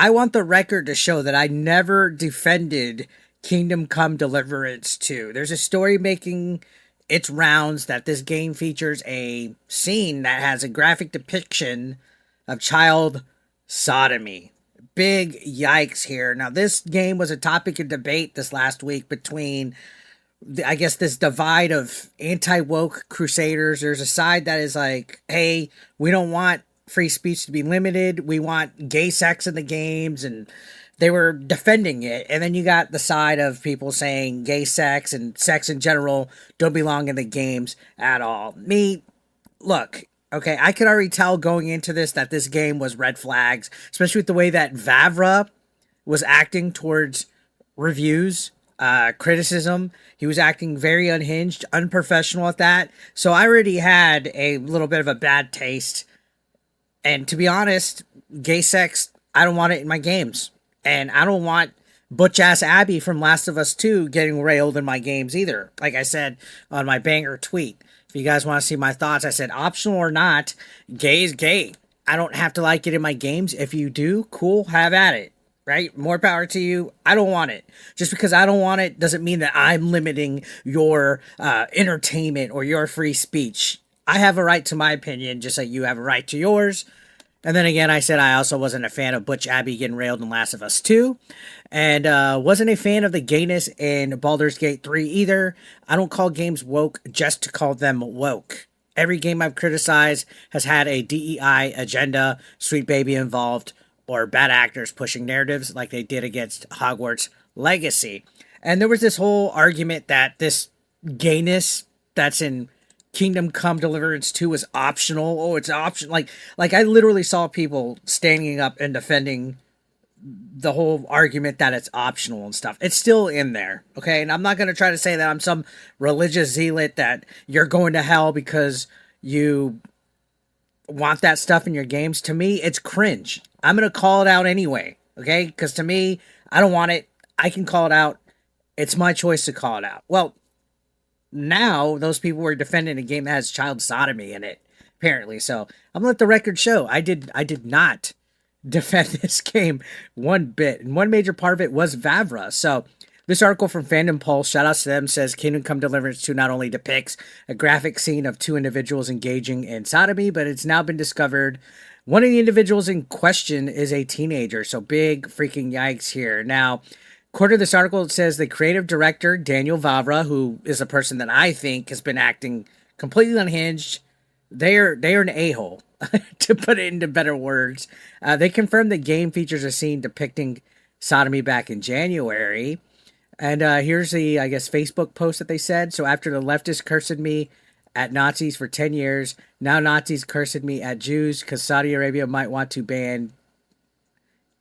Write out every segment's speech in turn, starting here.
I want the record to show that I never defended Kingdom Come Deliverance II. There's a story making its rounds that this game features a scene that has a graphic depiction of child sodomy. Big yikes here. Now, this game was a topic of debate this last week between, I guess, this divide of anti woke crusaders. There's a side that is like, hey, we don't want free speech to be limited. We want gay sex in the games. And they were defending it. And then you got the side of people saying gay sex and sex in general don't belong in the games at all. Me, look, okay, I could already tell going into this that this game was red flags, especially with the way that Vavra was acting towards reviews, criticism. He was acting very unhinged, unprofessional at that. So I already had a little bit of a bad taste. And to be honest, gay sex, I don't want it in my games. And I don't want butch ass Abby from Last of Us 2 getting railed in my games either. Like I said on my banger tweet. If you guys want to see my thoughts, I said optional or not, gay is gay. I don't have to like it in my games. If you do, cool, have at it. Right? More power to you. I don't want it. Just because I don't want it doesn't mean that I'm limiting your entertainment or your free speech. I have a right to my opinion, just like you have a right to yours. And then again, I said I also wasn't a fan of Butch Abby getting railed in Last of Us 2. And wasn't a fan of the gayness in Baldur's Gate 3 either. I don't call games woke just to call them woke. Every game I've criticized has had a DEI agenda, sweet baby involved, or bad actors pushing narratives like they did against Hogwarts Legacy. And there was this whole argument that this gayness that's in Kingdom Come Deliverance 2 is optional. Oh, it's optional. Like I literally saw people standing up and defending the whole argument that it's optional and stuff. It's still in there, okay? And I'm not going to try to say that I'm some religious zealot that you're going to hell because you want that stuff in your games. To me, it's cringe. I'm going to call it out anyway, okay? Because to me, I don't want it. I can call it out. It's my choice to call it out. Well, now those people were defending a game that has child sodomy in it, apparently. So I'm gonna let the record show. I did not defend this game one bit. And one major part of it was Vavra. So this article from Fandom Pulse, shout out to them, says Kingdom Come Deliverance 2 not only depicts a graphic scene of two individuals engaging in sodomy, but it's now been discovered one of the individuals in question is a teenager. So big freaking yikes here. Now, according to this article, it says the creative director, Daniel Vavra, who is a person that I think has been acting completely unhinged, they're an a-hole, to put it into better words. They confirmed the game features a scene depicting sodomy back in January. And here's the, I guess, Facebook post that they said. So after the leftists cursed me at Nazis for 10 years, now Nazis cursed me at Jews because Saudi Arabia might want to ban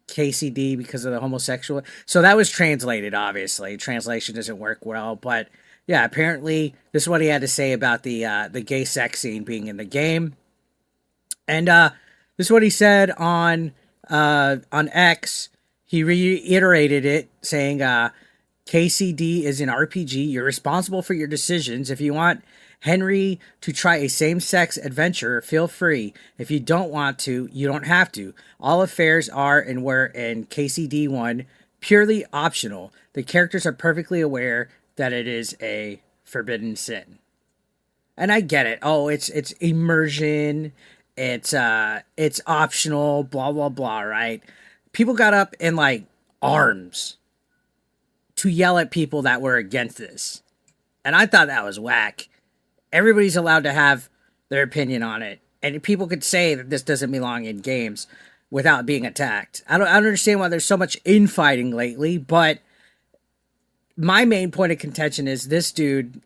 KCD because of the homosexual. So that was translated, obviously. Translation doesn't work well, but yeah, apparently this is what he had to say about the gay sex scene being in the game. And this is what he said on X. He reiterated it, saying, KCD is an RPG. You're responsible for your decisions. If you want Henry to try a same-sex adventure, feel free. If you don't want to, you don't have to. All affairs are and were in KCD 1 purely optional. The characters are perfectly aware that it is a forbidden sin. And I get it. Oh, it's immersion. It's optional, blah blah blah, right? People got up in like arms to yell at people that were against this. And I thought that was whack. Everybody's allowed to have their opinion on it. And people could say that this doesn't belong in games without being attacked. I don't understand why there's so much infighting lately, but my main point of contention is this dude,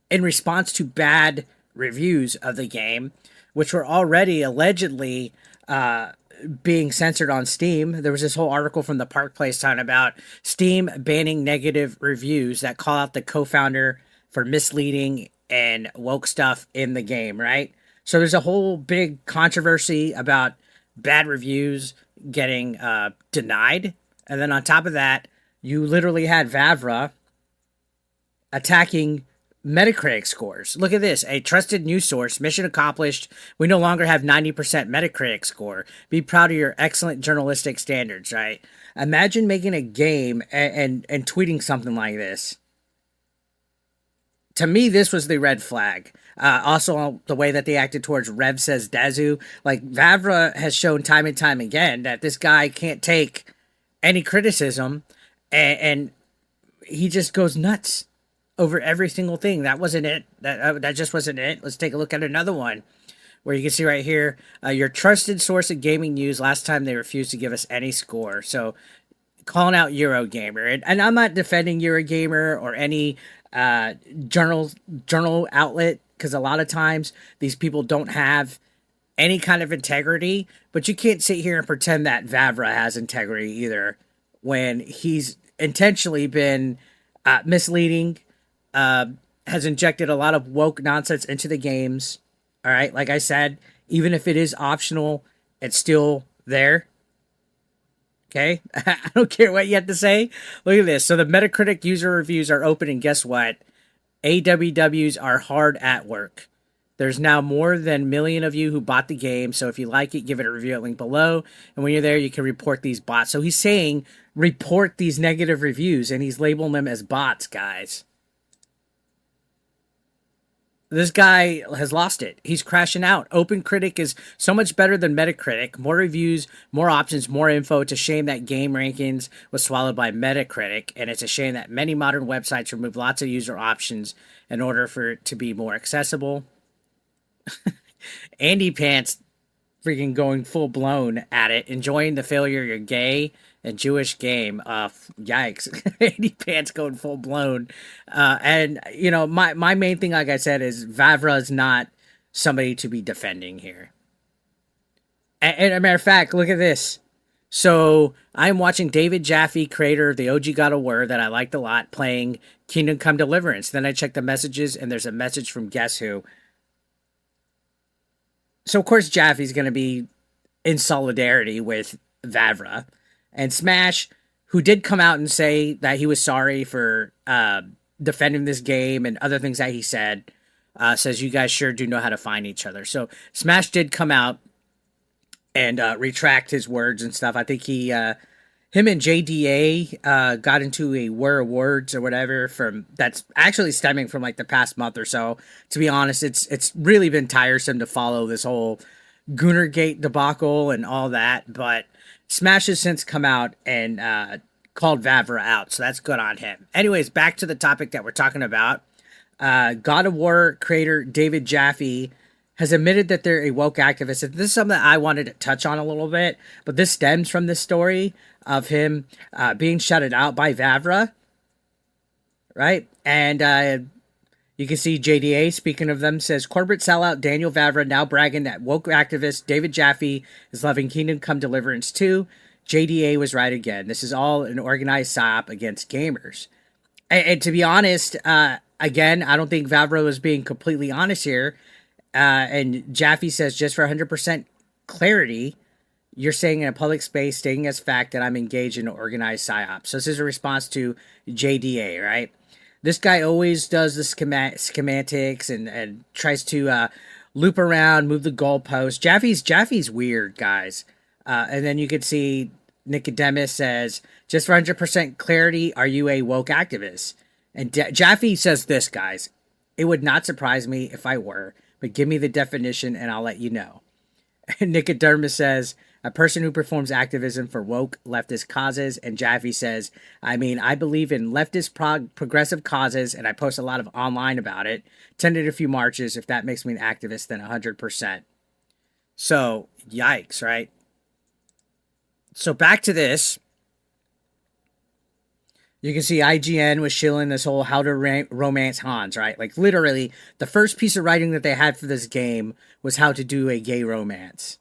in response to bad reviews of the game, which were already allegedly being censored on Steam. There was this whole article from the Park Place talking about Steam banning negative reviews that call out the co-founder for misleading and woke stuff in the game, right? So there's a whole big controversy about bad reviews getting denied. And then on top of that, you literally had Vavra attacking Metacritic scores. Look at this. A trusted news source. Mission accomplished. We no longer have 90% Metacritic score. Be proud of your excellent journalistic standards, right? Imagine making a game and tweeting something like this. To me, this was the red flag. Also, the way that they acted towards Rev Says Dazu. Like, Vavra has shown time and time again that this guy can't take any criticism, and he just goes nuts over every single thing. That wasn't it. That just wasn't it. Let's take a look at another one where you can see right here, your trusted source of gaming news. Last time they refused to give us any score. So calling out Eurogamer, and I'm not defending Eurogamer or any journal outlet, because a lot of times these people don't have any kind of integrity. But you can't sit here and pretend that Vavra has integrity either, when he's intentionally been misleading, has injected a lot of woke nonsense into the games. All right, like I said, even if it is optional, it's still there. Okay, I don't care what you have to say. Look at this. So the Metacritic user reviews are open, and guess what? AWWs are hard at work. There's now more than a million of you who bought the game, so if you like it, give it a review at link below. And when you're there, you can report these bots. So he's saying report these negative reviews, and he's labeling them as bots, guys. This guy has lost it. He's crashing out. OpenCritic is so much better than Metacritic. More reviews, more options, more info. It's a shame that Game Rankings was swallowed by Metacritic, and it's a shame that many modern websites remove lots of user options in order for it to be more accessible. Andy Pants freaking going full blown at it, enjoying the failure. You're gay and Jewish game. Yikes. Andy Pants going full blown. And you know, my main thing, like I said, is Vavra is not somebody to be defending here. And a matter of fact, look at this. So I'm watching David Jaffe, creator of the OG God of War that I liked a lot, playing Kingdom Come Deliverance. Then I check the messages, and there's a message from guess who. So of course Jaffe's going to be in solidarity with Vavra. And Smash, who did come out and say that he was sorry for defending this game and other things that he said, says you guys sure do know how to find each other. So Smash did come out and retract his words and stuff. I think him and JDA got into a war of words or whatever that's actually stemming from like the past month or so. To be honest, it's really been tiresome to follow this whole Goonergate debacle and all that. But Smash has since come out and called Vavra out, so that's good on him. Anyways, back to the topic that we're talking about. God of War creator David Jaffe has admitted that they're a woke activist. And this is something that I wanted to touch on a little bit, but this stems from this story of him being shouted out by Vavra, right? And you can see JDA, speaking of them, says, corporate sellout Daniel Vavra now bragging that woke activist David Jaffe is loving Kingdom Come Deliverance II. JDA was right again. This is all an organized psyop against gamers. And to be honest, again, I don't think Vavra was being completely honest here. And Jaffe says, just for 100% clarity, you're saying in a public space, stating as fact that I'm engaged in an organized psyop. So this is a response to JDA, right? This guy always does the schematics and tries to loop around, move the goalposts. Jaffe's weird, guys. And then you can see Nicodemus says, just for 100% clarity, are you a woke activist? And Jaffe says this, guys. It would not surprise me if I were, but give me the definition and I'll let you know. And Nicodemus says, a person who performs activism for woke leftist causes. And Jaffe says, I mean, I believe in leftist progressive causes, and I post a lot of online about it. Attended a few marches. If that makes me an activist, then 100%. So, yikes, right? So back to this. You can see IGN was shilling this whole how to romance Hans, right? Like literally, the first piece of writing that they had for this game was how to do a gay romance.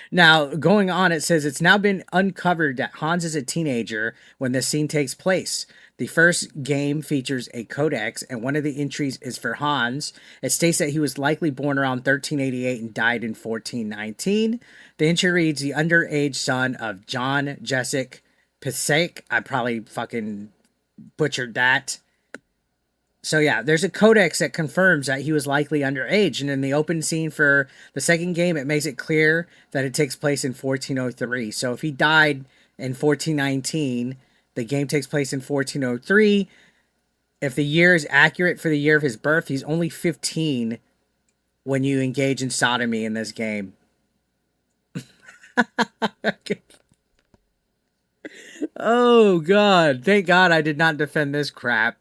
Now, going on, it says it's now been uncovered that Hans is a teenager when this scene takes place. The first game features a codex, and one of the entries is for Hans. It states that he was likely born around 1388 and died in 1419. The entry reads, the underage son of John Jessic Passaic. I probably fucking butchered that. So yeah, there's a codex that confirms that he was likely underage, and in the open scene for the second game, it makes it clear that it takes place in 1403. So if he died in 1419, the game takes place in 1403. If the year is accurate for the year of his birth, he's only 15 when you engage in sodomy in this game. Oh god, thank god I did not defend this crap.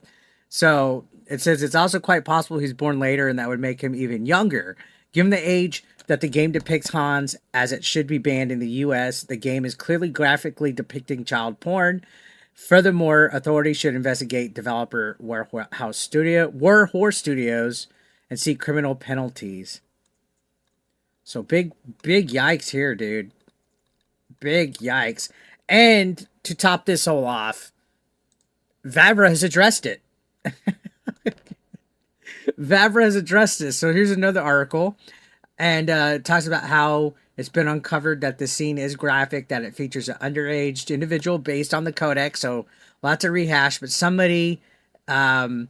So it says it's also quite possible he's born later, and that would make him even younger. Given the age that the game depicts Hans as it should be banned in the US, the game is clearly graphically depicting child porn. Furthermore, authorities should investigate developer Warhorse Studios and seek criminal penalties. So big yikes here, dude. Big yikes. And to top this all off, Vavra has addressed it. Vavra has addressed this. So here's another article, and it talks about how it's been uncovered that the scene is graphic, that it features an underage individual based on the codex. So lots of rehash, but somebody called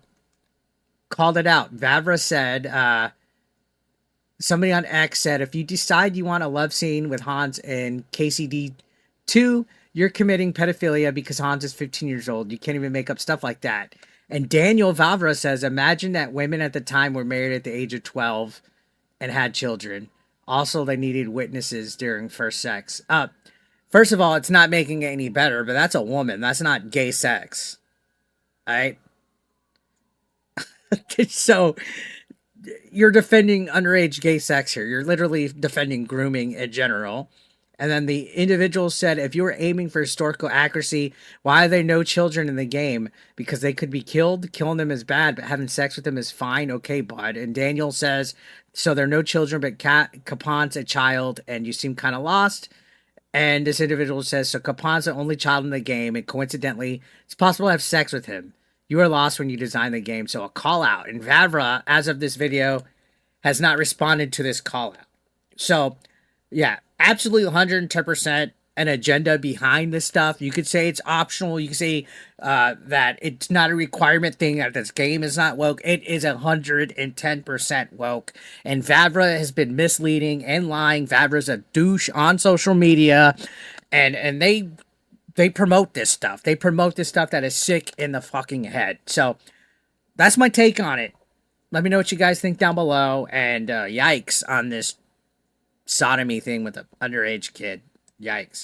it out. Vavra said, somebody on X said, if you decide you want a love scene with Hans in KCD 2, you're committing pedophilia because Hans is 15 years old. You can't even make up stuff like that. And Daniel Vavra says, imagine that women at the time were married at the age of 12 and had children. Also, they needed witnesses during first sex. First of all, it's not making it any better, but that's a woman. That's not gay sex. All right? So you're defending underage gay sex here. You're literally defending grooming in general. And then the individual said, if you were aiming for historical accuracy, why are there no children in the game? Because they could be killed. Killing them is bad, but having sex with them is fine. Okay, bud. And Daniel says, so there are no children, but Capon's a child, and you seem kind of lost. And this individual says, so Capon's the only child in the game, and coincidentally, it's possible to have sex with him. You were lost when you designed the game, so a call out. And Vavra, as of this video, has not responded to this call out. So, yeah, absolutely 110% an agenda behind this stuff. You could say it's optional. You could say that it's not a requirement thing, that this game is not woke. It is 110% woke. And Vavra has been misleading and lying. Vavra's a douche on social media. And they promote this stuff. They promote this stuff that is sick in the fucking head. So that's my take on it. Let me know what you guys think down below. And yikes on this sodomy thing with an underage kid. Yikes.